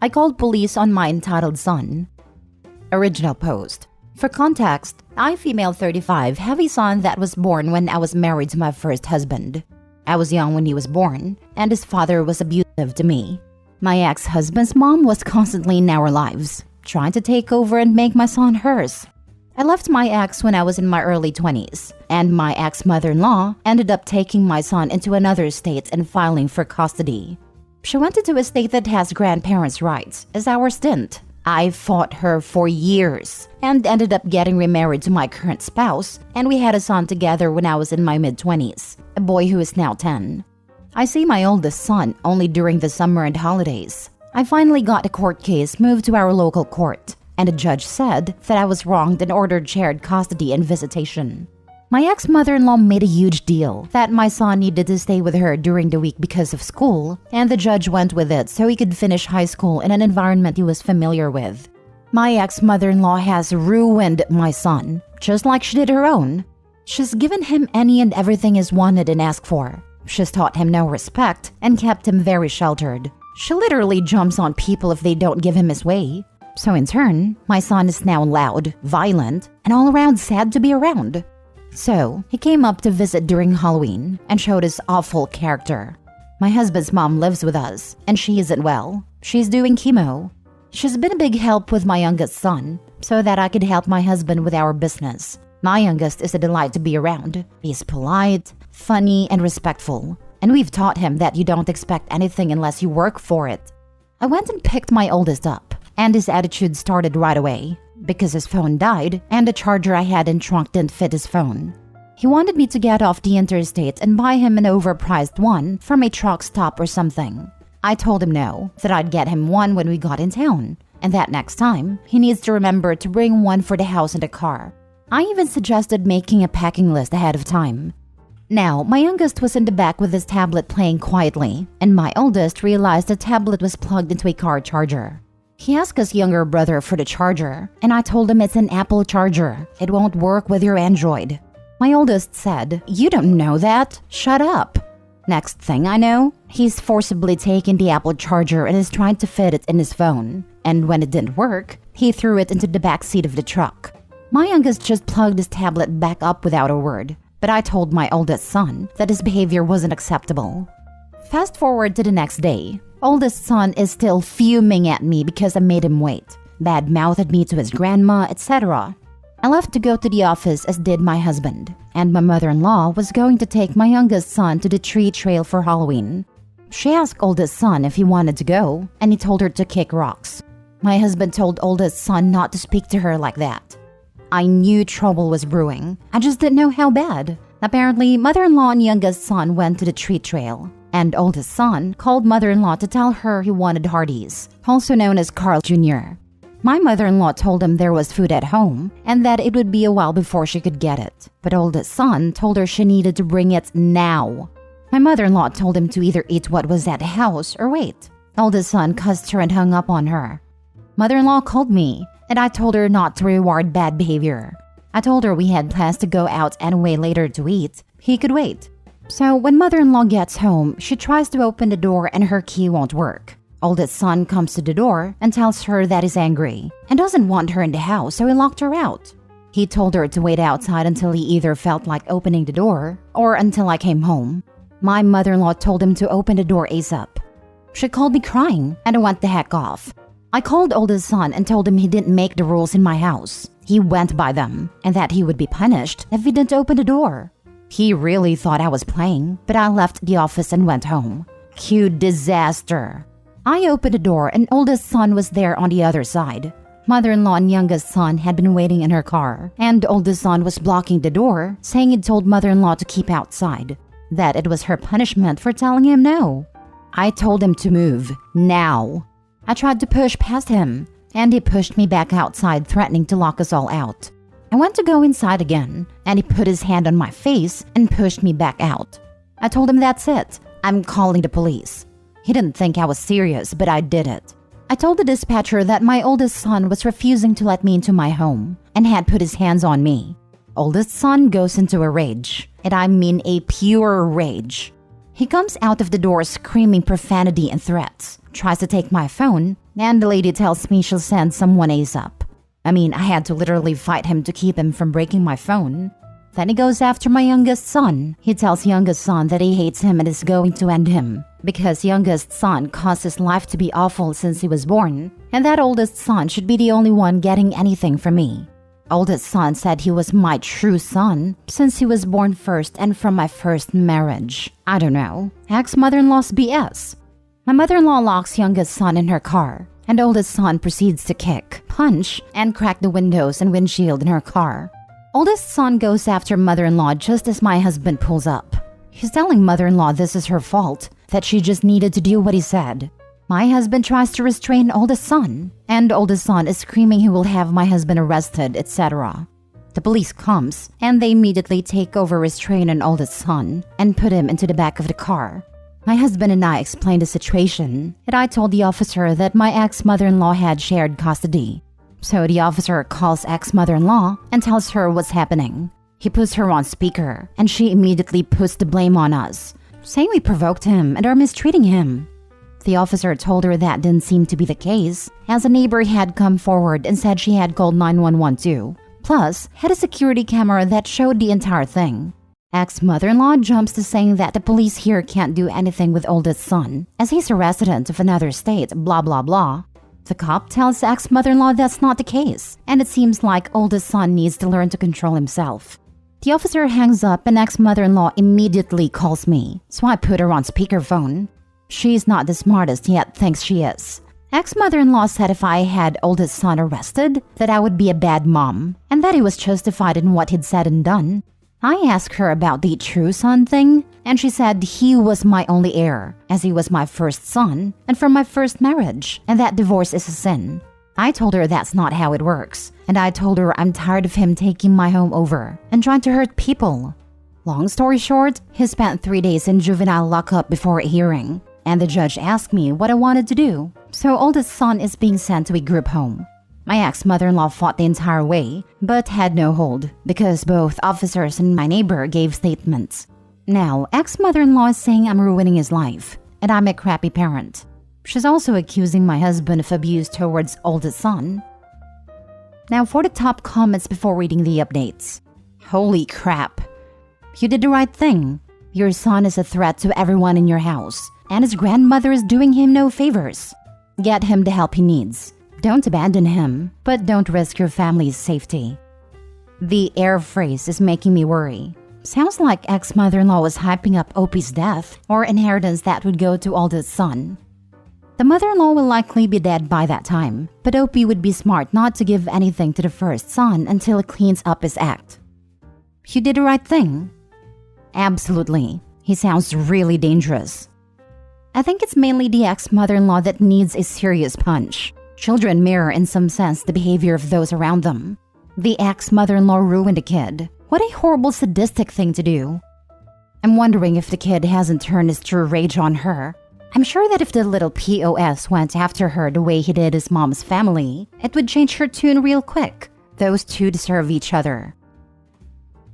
I called police on my entitled son. Original post. For context, I female 35 have a son that was born when I was married to my first husband. I was young when he was born, and his father was abusive to me. My ex-husband's mom was constantly in our lives, trying to take over and make my son hers. I left my ex when I was in my early 20s, and my ex-mother-in-law ended up taking my son into another state and filing for custody. She went into a state that has grandparents' rights as our stint. I fought her for years and ended up getting remarried to my current spouse, and we had a son together when I was in my mid-20s, a boy who is now 10. I see my oldest son only during the summer and holidays. I finally got a court case moved to our local court, and a judge said that I was wronged and ordered shared custody and visitation. My ex-mother-in-law made a huge deal that my son needed to stay with her during the week because of school, and the judge went with it so he could finish high school in an environment he was familiar with. My ex-mother-in-law has ruined my son, just like she did her own. She's given him any and everything he's wanted and asked for. She's taught him no respect and kept him very sheltered. She literally jumps on people if they don't give him his way. So in turn, my son is now loud, violent, and all around sad to be around. So, he came up to visit during Halloween and showed his awful character. My husband's mom lives with us, and she isn't well. She's doing chemo. She's been a big help with my youngest son, so that I could help my husband with our business. My youngest is a delight to be around. He's polite, funny, and respectful. And we've taught him that you don't expect anything unless you work for it. I went and picked my oldest up, and his attitude started right away. Because his phone died and the charger I had in trunk didn't fit his phone. He wanted me to get off the interstate and buy him an overpriced one from a truck stop or something. I told him no, that I'd get him one when we got in town, and that next time, he needs to remember to bring one for the house and the car. I even suggested making a packing list ahead of time. Now, my youngest was in the back with his tablet playing quietly, and my oldest realized the tablet was plugged into a car charger. He asked his younger brother for the charger, and I told him it's an Apple charger. It won't work with your Android. My oldest said, "You don't know that. Shut up." Next thing I know, he's forcibly taken the Apple charger and is trying to fit it in his phone. And when it didn't work, he threw it into the back seat of the truck. My youngest just plugged his tablet back up without a word, but I told my oldest son that his behavior wasn't acceptable. Fast forward to the next day. Oldest son is still fuming at me because I made him wait, bad-mouthed me to his grandma, etc. I left to go to the office as did my husband, and my mother-in-law was going to take my youngest son to the tree trail for Halloween. She asked oldest son if he wanted to go, and he told her to kick rocks. My husband told oldest son not to speak to her like that. I knew trouble was brewing, I just didn't know how bad. Apparently, mother-in-law and youngest son went to the tree trail. And oldest son called mother-in-law to tell her he wanted Hardee's, also known as Carl Jr. My mother-in-law told him there was food at home and that it would be a while before she could get it. But oldest son told her she needed to bring it now. My mother-in-law told him to either eat what was at the house or wait. Oldest son cussed her and hung up on her. Mother-in-law called me, and I told her not to reward bad behavior. I told her we had plans to go out anyway later to eat. He could wait. So when mother-in-law gets home, she tries to open the door and her key won't work. Oldest son comes to the door and tells her that he's angry and doesn't want her in the house, so he locked her out. He told her to wait outside until he either felt like opening the door or until I came home. My mother-in-law told him to open the door ASAP. She called me crying and I went the heck off. I called oldest son and told him he didn't make the rules in my house. He went by them and that he would be punished if he didn't open the door. He really thought I was playing, but I left the office and went home. Cue disaster. I opened the door and oldest son was there on the other side. Mother-in-law and youngest son had been waiting in her car, and oldest son was blocking the door, saying he'd told mother-in-law to keep outside, that it was her punishment for telling him no. I told him to move, now. I tried to push past him, and he pushed me back outside, threatening to lock us all out. I went to go inside again, and he put his hand on my face and pushed me back out. I told him that's it, I'm calling the police. He didn't think I was serious, but I did it. I told the dispatcher that my oldest son was refusing to let me into my home and had put his hands on me. Oldest son goes into a rage, and I mean a pure rage. He comes out of the door screaming profanity and threats, tries to take my phone, and the lady tells me she'll send someone ASAP. I mean, I had to literally fight him to keep him from breaking my phone. Then he goes after my youngest son. He tells youngest son that he hates him and is going to end him because youngest son caused his life to be awful since he was born, and that oldest son should be the only one getting anything from me. Oldest son said he was my true son since he was born first and from my first marriage. I don't know. Ex-mother-in-law's BS. My mother-in-law locks youngest son in her car, and oldest son proceeds to kick, punch, and crack the windows and windshield in her car. Oldest son goes after mother-in-law just as my husband pulls up. He's telling mother-in-law this is her fault, that she just needed to do what he said. My husband tries to restrain oldest son, and oldest son is screaming he will have my husband arrested, etc. The police comes, and they immediately take over restraining oldest son and put him into the back of the car. My husband and I explained the situation, and I told the officer that my ex-mother-in-law had shared custody. So the officer calls ex-mother-in-law and tells her what's happening. He puts her on speaker, and she immediately puts the blame on us, saying we provoked him and are mistreating him. The officer told her that didn't seem to be the case, as a neighbor had come forward and said she had called 911 too, plus had a security camera that showed the entire thing. Ex-mother-in-law jumps to saying that the police here can't do anything with oldest son, as he's a resident of another state, blah blah blah. The cop tells ex-mother-in-law that's not the case, and it seems like oldest son needs to learn to control himself. The officer hangs up and ex-mother-in-law immediately calls me, so I put her on speakerphone. She's not the smartest yet thinks she is. Ex-mother-in-law said if I had oldest son arrested, that I would be a bad mom, and that he was justified in what he'd said and done. I asked her about the true son thing, and she said he was my only heir, as he was my first son and from my first marriage, and that divorce is a sin. I told her that's not how it works, and I told her I'm tired of him taking my home over and trying to hurt people. Long story short, he spent 3 days in juvenile lockup before a hearing, and the judge asked me what I wanted to do, so oldest son is being sent to a group home. My ex-mother-in-law fought the entire way, but had no hold because both officers and my neighbor gave statements. Now, ex-mother-in-law is saying I'm ruining his life, and I'm a crappy parent. She's also accusing my husband of abuse towards oldest son. Now for the top comments before reading the updates. Holy crap. You did the right thing. Your son is a threat to everyone in your house, and his grandmother is doing him no favors. Get him the help he needs. Don't abandon him, but don't risk your family's safety. The heir phrase is making me worry. Sounds like ex-mother-in-law was hyping up Opie's death or inheritance that would go to oldest son. The mother-in-law will likely be dead by that time, but Opie would be smart not to give anything to the first son until he cleans up his act. You did the right thing. Absolutely. He sounds really dangerous. I think it's mainly the ex-mother-in-law that needs a serious punch. Children mirror in some sense the behavior of those around them. The ex-mother-in-law ruined a kid. What a horrible sadistic thing to do. I'm wondering if the kid hasn't turned his true rage on her. I'm sure that if the little POS went after her the way he did his mom's family, it would change her tune real quick. Those two deserve each other.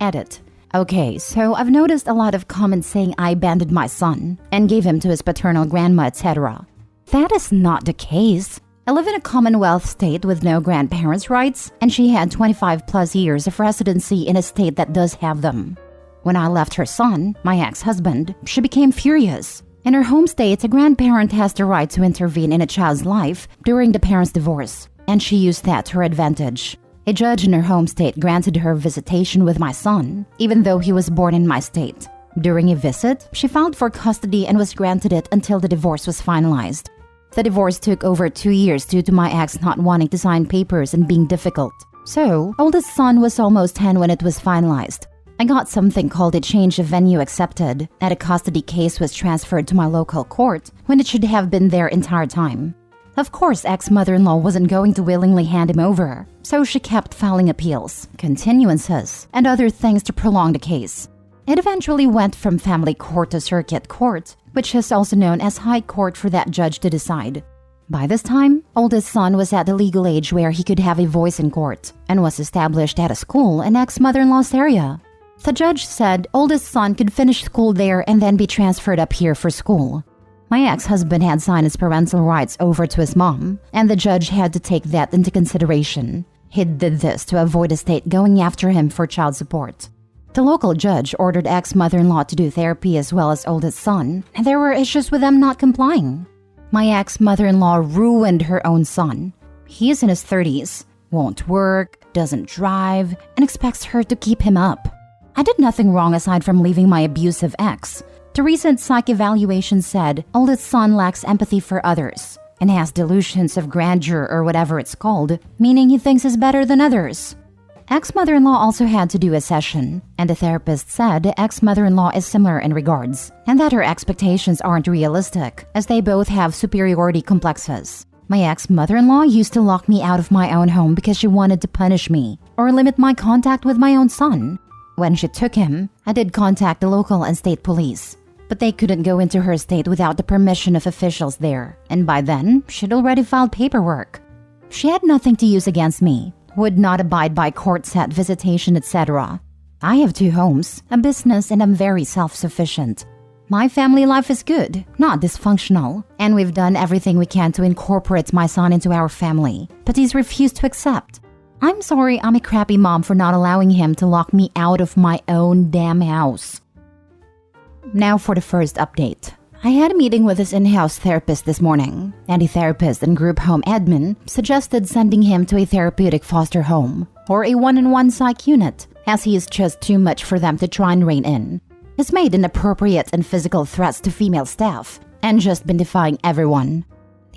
Edit. Okay, so I've noticed a lot of comments saying I abandoned my son and gave him to his paternal grandma, etc. That is not the case. I live in a Commonwealth state with no grandparents' rights, and she had 25 plus years of residency in a state that does have them. When I left her son, my ex-husband, she became furious. In her home state, a grandparent has the right to intervene in a child's life during the parent's divorce, and she used that to her advantage. A judge in her home state granted her visitation with my son, even though he was born in my state. During a visit, she filed for custody and was granted it until the divorce was finalized. The divorce took over 2 years due to my ex not wanting to sign papers and being difficult. So, oldest son was almost 10 when it was finalized. I got something called a change of venue accepted, and a custody case was transferred to my local court when it should have been their entire time. Of course, ex-mother-in-law wasn't going to willingly hand him over, so she kept filing appeals, continuances, and other things to prolong the case. It eventually went from family court to circuit court, which is also known as high court for that judge to decide. By this time, oldest son was at the legal age where he could have a voice in court and was established at a school in ex-mother-in-law's area. The judge said oldest son could finish school there and then be transferred up here for school. My ex-husband had signed his parental rights over to his mom, and the judge had to take that into consideration. He did this to avoid the state going after him for child support. The local judge ordered ex-mother-in-law to do therapy as well as oldest son, and there were issues with them not complying. My ex-mother-in-law ruined her own son. He is in his 30s, won't work, doesn't drive, and expects her to keep him up. I did nothing wrong aside from leaving my abusive ex. The recent psych evaluation said oldest son lacks empathy for others and has delusions of grandeur or whatever it's called, meaning he thinks he's better than others. Ex-mother-in-law also had to do a session, and the therapist said ex-mother-in-law is similar in regards, and that her expectations aren't realistic, as they both have superiority complexes. My ex-mother-in-law used to lock me out of my own home because she wanted to punish me or limit my contact with my own son. When she took him, I did contact the local and state police, but they couldn't go into her state without the permission of officials there, and by then, she'd already filed paperwork. She had nothing to use against me, would not abide by court-set visitation, etc. I have 2 homes, a business, and I'm very self-sufficient. My family life is good, not dysfunctional, and we've done everything we can to incorporate my son into our family, but he's refused to accept. I'm sorry I'm a crappy mom for not allowing him to lock me out of my own damn house. Now for the first update. I had a meeting with his in-house therapist this morning, and the therapist and group home admin suggested sending him to a therapeutic foster home or a one-on-one psych unit, as he is just too much for them to try and rein in. He's made inappropriate and physical threats to female staff and just been defying everyone.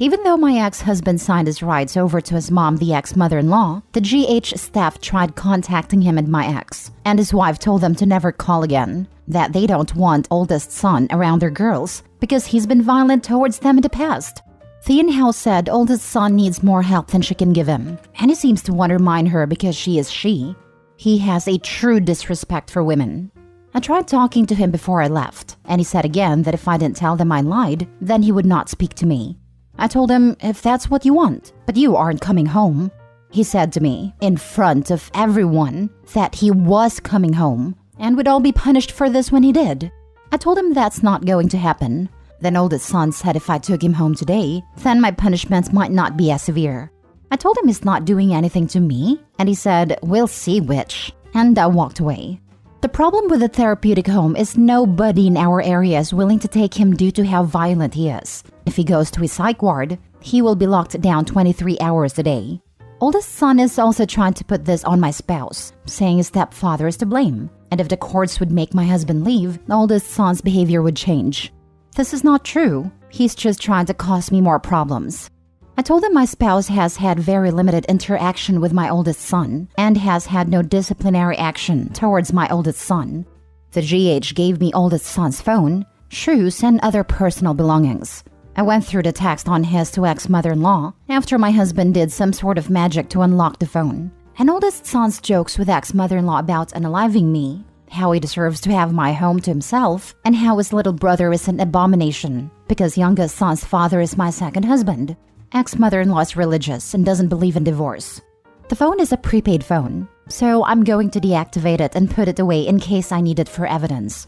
Even though my ex-husband signed his rights over to his mom, the ex-mother-in-law, the GH staff tried contacting him and my ex, and his wife told them to never call again, that they don't want oldest son around their girls because he's been violent towards them in the past. The in-house said oldest son needs more help than she can give him, and he seems to undermine her because she is she. He has a true disrespect for women. I tried talking to him before I left, and he said again that if I didn't tell them I lied, then he would not speak to me. I told him, if that's what you want, but you aren't coming home. He said to me, in front of everyone, that he was coming home and would all be punished for this when he did. I told him that's not going to happen. Then oldest son said if I took him home today, then my punishments might not be as severe. I told him he's not doing anything to me, and he said, we'll see which, and I walked away. The problem with the therapeutic home is nobody in our area is willing to take him due to how violent he is. If he goes to a psych ward, he will be locked down 23 hours a day. Oldest son is also trying to put this on my spouse, saying his stepfather is to blame, and if the courts would make my husband leave, the oldest son's behavior would change. This is not true. He's just trying to cause me more problems. I told him my spouse has had very limited interaction with my oldest son and has had no disciplinary action towards my oldest son. The GH gave me oldest son's phone, shoes, and other personal belongings. I went through the text on his to ex-mother-in-law after my husband did some sort of magic to unlock the phone. And oldest son's jokes with ex-mother-in-law about unaliving me, how he deserves to have my home to himself, and how his little brother is an abomination because youngest son's father is my second husband. Ex-mother-in-law is religious and doesn't believe in divorce. The phone is a prepaid phone, so I'm going to deactivate it and put it away in case I need it for evidence.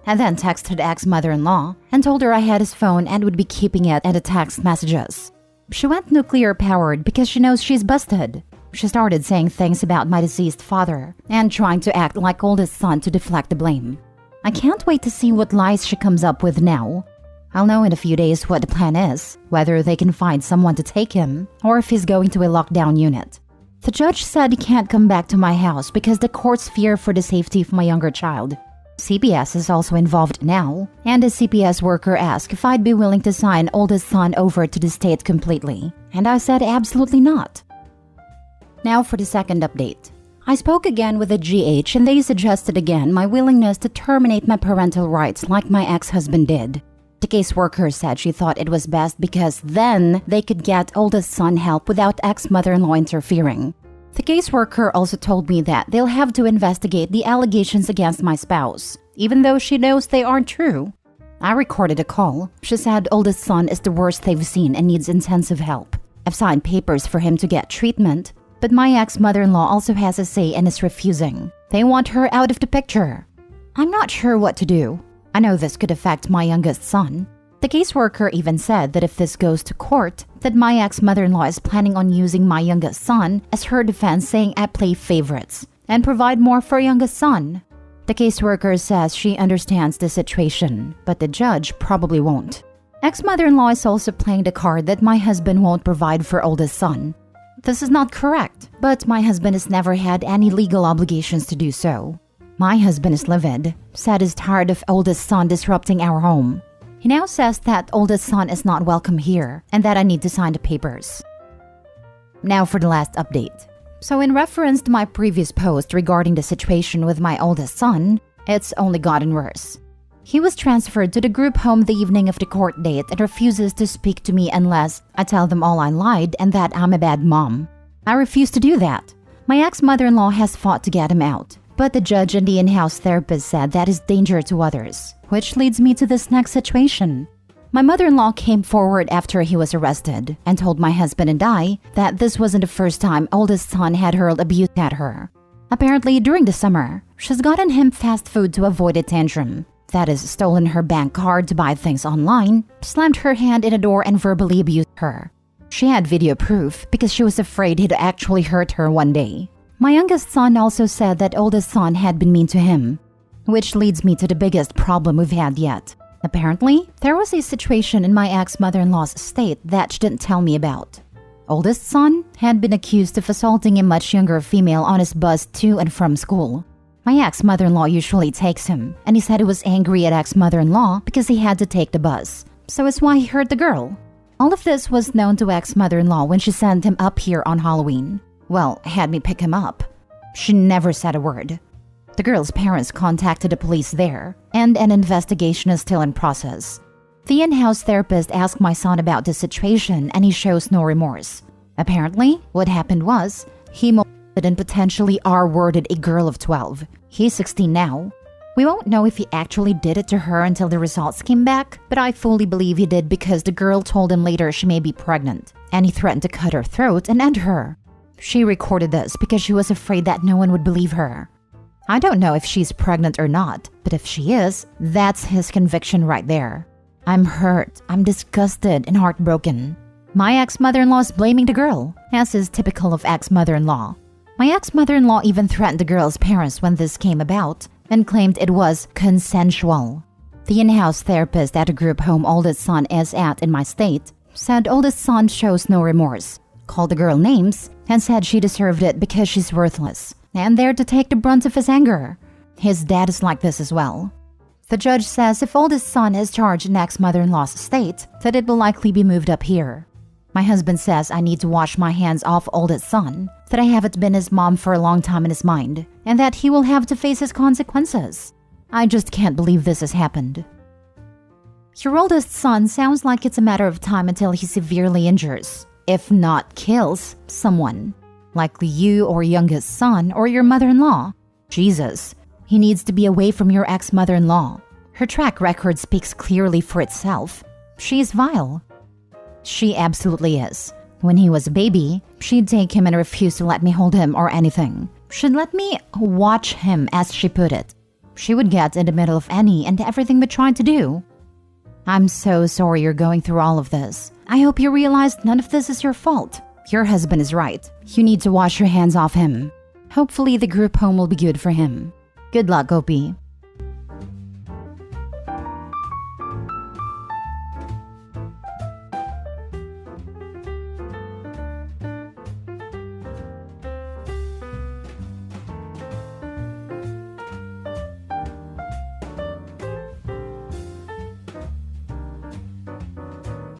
I then texted ex-mother-in-law and told her I had his phone and would be keeping it and the text messages. She went nuclear-powered because she knows she's busted. She started saying things about my deceased father and trying to act like oldest son to deflect the blame. I can't wait to see what lies she comes up with now. I'll know in a few days what the plan is, whether they can find someone to take him or if he's going to a lockdown unit. The judge said he can't come back to my house because the courts fear for the safety of my younger child. CPS is also involved now, and a CPS worker asked if I'd be willing to sign oldest son over to the state completely, and I said absolutely not. Now for the second update. I spoke again with the GH and they suggested again my willingness to terminate my parental rights like my ex-husband did. The caseworker said she thought it was best because then they could get oldest son help without ex-mother-in-law interfering. The caseworker also told me that they'll have to investigate the allegations against my spouse, even though she knows they aren't true. I recorded a call. She said oldest son is the worst they've seen and needs intensive help. I've signed papers for him to get treatment, but my ex-mother-in-law also has a say and is refusing. They want her out of the picture. I'm not sure what to do. I know this could affect my youngest son. The caseworker even said that if this goes to court, that my ex-mother-in-law is planning on using my youngest son as her defense, saying I play favorites and provide more for youngest son. The caseworker says she understands the situation, but the judge probably won't. Ex-mother-in-law is also playing the card that my husband won't provide for oldest son. This is not correct, but my husband has never had any legal obligations to do so. My husband is livid, said he's tired of oldest son disrupting our home. He now says that oldest son is not welcome here and that I need to sign the papers. Now for the last update. So in reference to my previous post regarding the situation with my oldest son, it's only gotten worse. He was transferred to the group home the evening of the court date and refuses to speak to me unless I tell them all I lied and that I'm a bad mom. I refuse to do that. My ex-mother-in-law has fought to get him out, but the judge and the in-house therapist said that is danger to others, which leads me to this next situation. My mother-in-law came forward after he was arrested and told my husband and I that this wasn't the first time oldest son had hurled abuse at her. Apparently, during the summer, she's gotten him fast food to avoid a tantrum. That is, stolen her bank card to buy things online, slammed her hand in a door and verbally abused her. She had video proof because she was afraid he'd actually hurt her one day. My youngest son also said that oldest son had been mean to him, which leads me to the biggest problem we've had yet. Apparently, there was a situation in my ex-mother-in-law's estate that she didn't tell me about. Oldest son had been accused of assaulting a much younger female on his bus to and from school. My ex-mother-in-law usually takes him, and he said he was angry at ex-mother-in-law because he had to take the bus. So it's why he hurt the girl. All of this was known to ex-mother-in-law when she sent him up here on Halloween. Well, had me pick him up. She never said a word. The girl's parents contacted the police there, and an investigation is still in process. The in-house therapist asked my son about the situation, and he shows no remorse. Apparently, what happened was, he molested and potentially R-worded a girl of 12. He's 16 now. We won't know if he actually did it to her until the results came back, but I fully believe he did because the girl told him later she may be pregnant, and he threatened to cut her throat and end her. She recorded this because she was afraid that no one would believe her. I don't know if she's pregnant or not, but if she is, that's his conviction right there. I'm hurt, I'm disgusted and heartbroken. My ex-mother-in-law is blaming the girl, as is typical of ex-mother-in-law. My ex-mother-in-law even threatened the girl's parents when this came about and claimed it was consensual. The in-house therapist at a group home oldest son is at in my state said oldest son shows no remorse, called the girl names, and said she deserved it because she's worthless and there to take the brunt of his anger. His dad is like this as well. The judge says if oldest son is charged in ex-mother-in-law's estate, that it will likely be moved up here. My husband says I need to wash my hands off oldest son, that I haven't been his mom for a long time in his mind, and that he will have to face his consequences. I just can't believe this has happened. Your oldest son sounds like it's a matter of time until he severely injures, if not kills, someone. Likely you or youngest son or your mother-in-law. Jesus, he needs to be away from your ex-mother-in-law. Her track record speaks clearly for itself. She is vile. She absolutely is. When he was a baby, she'd take him and refuse to let me hold him or anything. She'd let me watch him, as she put it. She would get in the middle of any and everything we tried to do. I'm so sorry you're going through all of this. I hope you realize none of this is your fault. Your husband is right. You need to wash your hands off him. Hopefully the group home will be good for him. Good luck, Gopi.